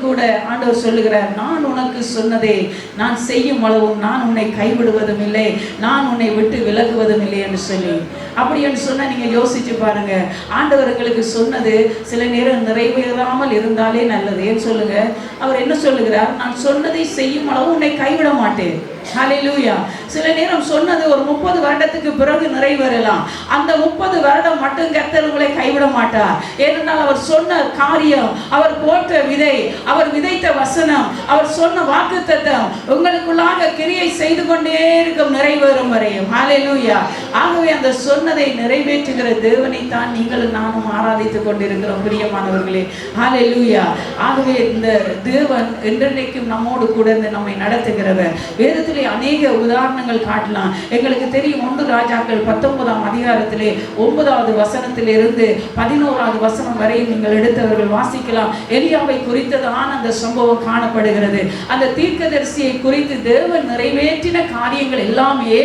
கூட ஆண்டவர் சொல்லுகிறார், நான் உனக்கு சொன்னதே நான் செய்யும் அளவும் நான் உன்னை கைவிடுவதும் இல்லை, நான் உன்னை விட்டு விலகுவதும் இல்லை என்று சொல்லி. அப்படி என்று சொன்னா நீங்க யோசிச்சு பாருங்க, ஆண்டவர் எங்களுக்கு சொன்னது சில நேரம் நிறைவேறாமல் இருந்தாலே நல்லது. ஏன் சொல்லுங்க, அவர் என்ன சொல்லுகிறார், நான் சொன்னதை செய்யும் அளவு உன்னை கைவிட மாட்டேன். ஹல்லேலூயா. சில நேரம் சொன்னது ஒரு 30 வருடத்துக்கு பிறகு நிறைவேறலாம். அந்த 30 வருடம் மட்டும் கர்த்தர் உங்களை கைவிட மாட்டார். ஏனென்றால் அவர் சொன்ன காரியம், அவர் போட்ட விதை, அவர் விதைத்த வசனம், அவர் சொன்ன வாக்குத்தத்தம் உங்களுக்குள்ளாக கிரியை செய்து கொண்டே இருக்கும், நிறைவேறும் வரையும். ஹல்லேலூயா. ஆகவே அந்த சொன்னதை நிறைவேற்றுகிற தேவனை தான் நீங்களும் நானும் ஆராதித்துக் கொண்டிருக்கிறோம் பிரியமானவர்களே. ஹல்லேலூயா. ஆகவே இந்த தேவன் என்றென்றைக்கும் நம்மோடு கூட நம்மை நடத்துகிறவர். வேதத்தில் அநேக உதாரணங்கள் காட்டலாம். எங்களுக்கு தெரியும், 1 ராஜாக்கள் 19ஆம் அதிகாரத்திலே 9வது வசனத்திலிருந்து 11வது வசனம் வரை நீங்கள் எடுத்தவர்கள் வாசிக்கலாம். எலியாவை குறித்ததான அந்த சம்பவம் காணப்படுகிறது. அந்த தீர்க்கதரிசியை குறித்து தேவன் நிறைவேற்றின காரியங்கள் எல்லாமே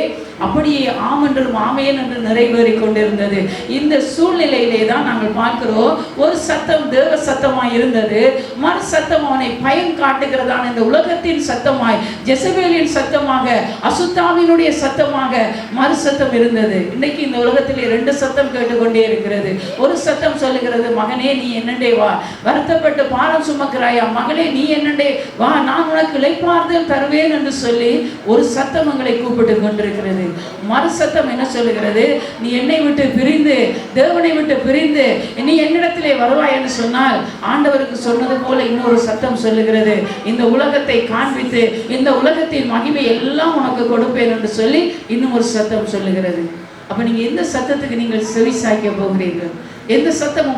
அப்படியே ஆம் என்றும் ஆமேன் என்று நிறைவேறி கொண்டிருந்தது. இந்த சூழ்நிலையிலே தான் நாங்கள் பார்க்கிறோம், ஒரு சத்தம் தேவ சத்தமாய் இருந்தது, மறு சத்தம் அவனை பயம் காட்டுகிறதான இந்த உலகத்தின் சத்தமாய், ஜெசபேலின் சத்தமாக, அசுத்தாவினுடைய சத்தமாக மறு சத்தம் இருந்தது. இன்னைக்கு இந்த உலகத்திலே 2 சத்தம் கேட்டுக்கொண்டே இருக்கிறது. ஒரு சத்தம் சொல்லுகிறது, மகனே நீ என்னண்டே வா, வருத்தப்பட்டு பாரம் சுமக்கிறாயா, மகளே நீ என்னண்டே வா, நான் உனக்கு இளைப்பாறுதல் தருவேன் என்று சொல்லி ஒரு சத்தம் எங்களை கூப்பிட்டு கொண்டிருக்கிறது. மறு சத்தம் என்ன சொல்லுகிறது, நீ என்னை விட்டு பிரிந்து, தேவனை விட்டு பிரிந்து நீ என்னிடத்திலே வருவாய் என்று சொன்னால், ஆண்டவருக்கு சொன்னது போல இன்னொரு சத்தம் சொல்லுகிறது, இந்த உலகத்தை காண்பித்து இந்த உலகத்தின் மகிமை எல்லாம் உனக்கு கொடுப்பேன் என்று சொல்லி இன்னும் ஒரு சத்தம் சொல்லுகிறது. அப்ப நீங்க எந்த சத்தத்துக்கு நீங்கள் செவி சாய்க்க போகிறீர்கள்? எந்த சத்தம்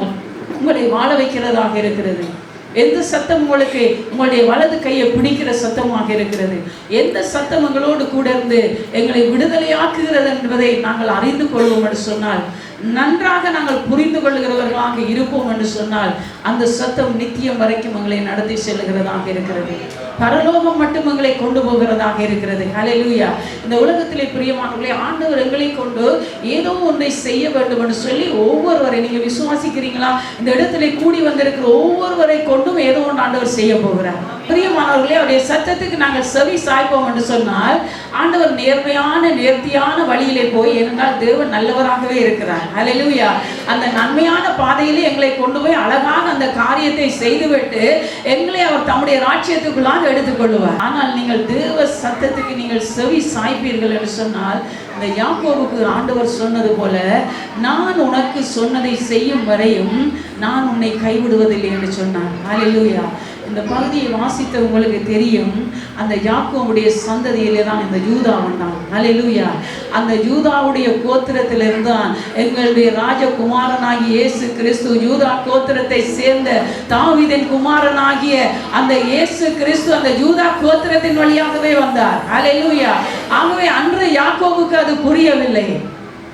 உங்களை வாழ வைக்கிறதாக இருக்கிறது? எந்த சத்தம் உங்களுக்கு உங்களுடைய வலது கையை பிடிக்கிற சத்தமாக இருக்கிறது? எந்த சத்தம் எங்களோடு கூட இருந்து எங்களை விடுதலையாக்குகிறது என்பதை நாங்கள் அறிந்து கொள்வோம் என்று சொன்னால், நன்றாக நாங்கள் புரிந்து கொள்கிறவர்களாக இருப்போம் என்று சொன்னால், அந்த சத்தம் நித்தியம் வரைக்கும் எங்களை நடத்தி செல்லுகிறதாக இருக்கிறது. பரலோகம் மட்டும் எங்களை கொண்டு போகிறதாக இருக்கிறது. ஹல்லேலூயா. இந்த உலகத்திலே பிரியமானவர்களே, ஆண்டவர் எங்களை கொண்டு ஏதோ ஒன்றை செய்ய வேண்டும் என்று சொல்லி ஒவ்வொருவரை, நீங்க விசுவாசிக்கிறீங்களா? இந்த இடத்திலே கூடி வந்திருக்கிற ஒவ்வொருவரை கொண்டும் ஏதோ ஒன்று ஆண்டவர் செய்ய போகிறார். பிரியமானவர்களே, அவருடைய சத்தத்துக்கு நாங்கள் செவி சாய்ப்போம் என்று சொன்னால், ஆண்டவர் நேர்த்தியான வழியிலே போய், ஏனென்றால் தேவன் நல்லவராகவே இருக்கிறார். ஹல்லேலூயா. அந்த நன்மையான பாதையிலே எங்களை கொண்டு போய் அழகாக அந்த காரியத்தை செய்துவிட்டு எங்களை அவர் தம்முடைய ராஜ்யத்துக்குள்ளாக எடுத்துக்கொள்வார். ஆனால் நீங்கள் தேவ சத்தத்துக்கு நீங்கள் செவி சாய்ப்பீர்கள் என்று சொன்னால், இந்த யாக்கோபுக்கு ஆண்டவர் சொன்னது போல, நான் உனக்கு சொன்னதை செய்யும் வரையும் நான் உன்னை கைவிடுவதில்லை என்று சொன்னார். ஹல்லேலூயா. இந்த பகுதியை வாசித்த உங்களுக்கு தெரியும், அந்த யாக்கோபுடைய சந்ததியிலே தான் இந்த யூதா வந்தான். ஹல்லேலூயா. அந்த யூதாவுடைய கோத்திரத்திலிருந்து தான் எங்களுடைய ராஜகுமாரனாகிய இயேசு கிறிஸ்து, யூதா கோத்திரத்தை சேர்ந்த தாவீதின் குமாரனாகிய அந்த இயேசு கிறிஸ்து அந்த யூதா கோத்திரத்தின் வழியாகவே வந்தார். ஹல்லேலூயா. ஆகவே அன்று யாக்கோபுக்கு அது புரியவில்லை.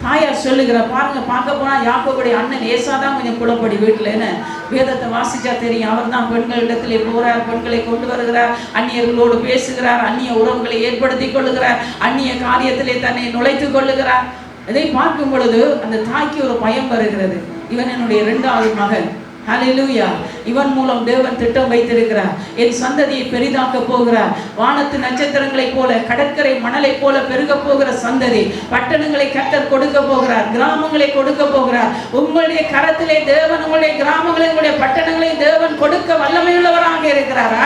தாயார் சொல்லுகிறார், பாருங்க, பார்க்க போனா யாக்கோபுடைய அண்ணன் ஏசா தான் கொஞ்சம் குழப்படி வீட்டில்னு வேதத்தை வாசிச்சா தெரியும். அவர் தான் பெண்களிடத்திலே போகிறார், பெண்களை கொண்டு வருகிறார், அந்நியர்களோடு பேசுகிறார், அந்நிய உறவுகளை ஏற்படுத்தி கொள்ளுகிறார், அந்நிய காரியத்திலே தன்னை நுழைத்து கொள்ளுகிறார். இதை பார்க்கும் பொழுது அந்த தாய்க்கு ஒரு பயம் வருகிறது, இவன் என்னுடைய 2வது மகன். ஹல்லேலூயா. இவன் மூலம் தேவன் திட்டம் வைத்திருக்கிறார், என் சந்ததியை பெரிதாக்க போகிறார், வானத்து நட்சத்திரங்களைப் போல, கடற்கரை மணலை போல பெருக போகிற சந்ததி, பட்டணங்களை கர்த்தர் கொடுக்க போகிறார், கிராமங்களை கொடுக்க போகிறார். உங்களுடைய கரத்திலே தேவன் உங்களுடைய கிராமங்களை, உங்களுடைய பட்டணங்களை தேவன் கொடுக்க வல்லமையுள்ளவராக இருக்கிறார்.